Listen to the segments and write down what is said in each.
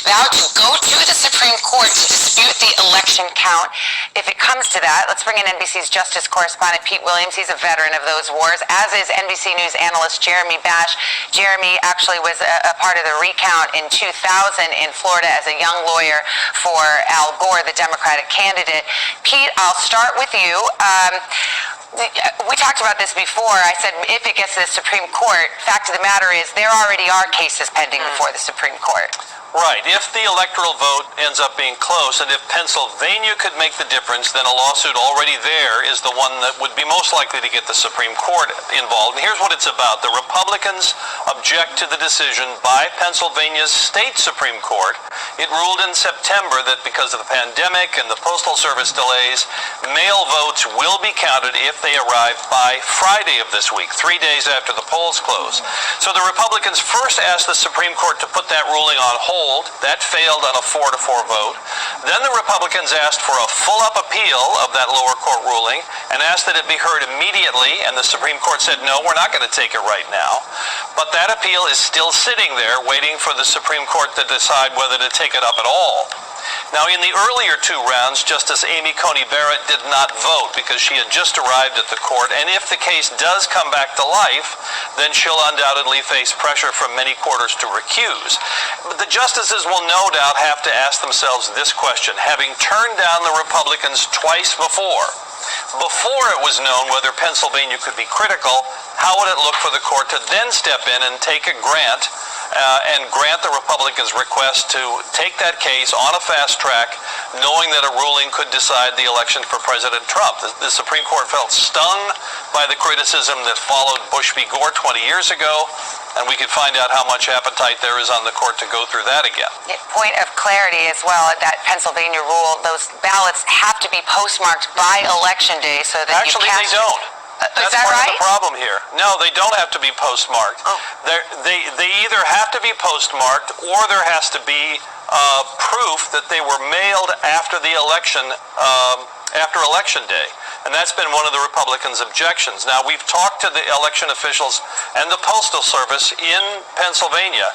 about to go to the Supreme Court to dispute the election count. If it comes to that, let's bring in NBC's justice correspondent Pete Williams. He's a veteran of those wars, as is NBC News analyst Jeremy Bash. Jeremy actually was a part of the recount in 2000 in Florida as a young lawyer for Al Gore, the Democratic candidate. Pete, I'll start with you. We talked about this before. I said if it gets to the Supreme Court, fact of the matter is there already are cases pending before the Supreme Court. Right. If the electoral vote ends up being close, and if Pennsylvania could make the difference, then a lawsuit already there is the one that would be most likely to get the Supreme Court involved. And here's what it's about. The Republicans object to the decision by Pennsylvania's state Supreme Court. It ruled in September that because of the pandemic and the Postal Service delays, mail votes will be counted if they arrive by Friday of this week, 3 days after the polls close. So the Republicans first asked the Supreme Court to put that ruling on hold. That failed on a 4-4 vote. Then the Republicans asked for a full-up appeal of that lower court ruling and asked that it be heard immediately, and the Supreme Court said, no, we're not going to take it right now. But that appeal is still sitting there waiting for the Supreme Court to decide whether to take it up at all. Now, in the earlier two rounds, Justice Amy Coney Barrett did not vote because she had just arrived at the court, and if the case does come back to life, then she'll undoubtedly face pressure from many quarters to recuse. But the justices will no doubt have to ask themselves this question, having turned down the Republicans twice before it was known whether Pennsylvania could be critical, how would it look for the court to then step in and take a grant and grant the Republicans' request to take that case on a fast track, knowing that a ruling could decide the election for President Trump. The Supreme Court felt stung by the criticism that followed Bush v. Gore 20 years ago, and we could find out how much appetite there is on the court to go through that again. Point of clarity as well, that Pennsylvania rule, those ballots have to be postmarked by Election Day so that Actually, they don't. Is That's that part right? of the problem here. No, they don't have to be postmarked. Oh. They either have to be postmarked or there has to be proof that they were mailed after the election, after Election Day. And that's been one of the Republicans' objections. Now, we've talked to the election officials and the Postal Service in Pennsylvania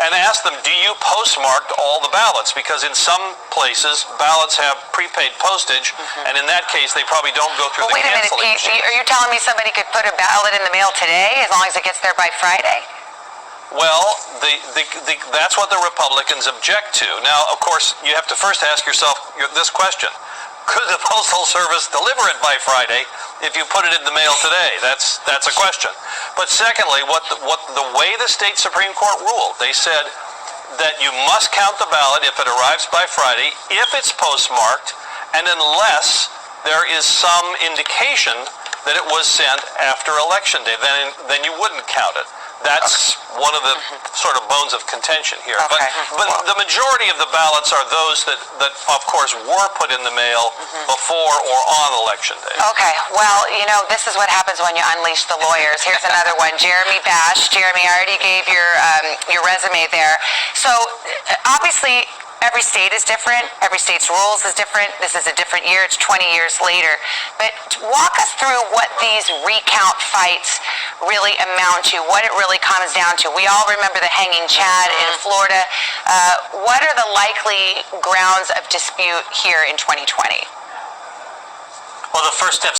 and asked them, do you postmark all the ballots? Because in some places, ballots have prepaid postage, and in that case, they probably don't go through the canceling machine. Are you telling me somebody could put a ballot in the mail today as long as it gets there by Friday? Well, that's what the Republicans object to. Now, of course, you have to first ask yourself this question. Could the Postal Service deliver it by Friday if you put it in the mail today? That's a question. But secondly, the way the state Supreme Court ruled, they said that you must count the ballot if it arrives by Friday, if it's postmarked, and unless there is some indication that it was sent after Election Day, then you wouldn't count it. That's one of the sort of bones of contention here. Okay. But the majority of the ballots are those that of course, were put in the mail before or on Election Day. Okay. Well, you know, this is what happens when you unleash the lawyers. Here's another one. Jeremy Bash. Jeremy, I already gave your resume there. So, obviously, every state is different. Every state's rules is different. This is a different year. It's 20 years later. But walk us through what these recount fights really amount to, what it really comes down to. We all remember the hanging Chad in Florida. What are the likely grounds of dispute here in 2020? Well, the first step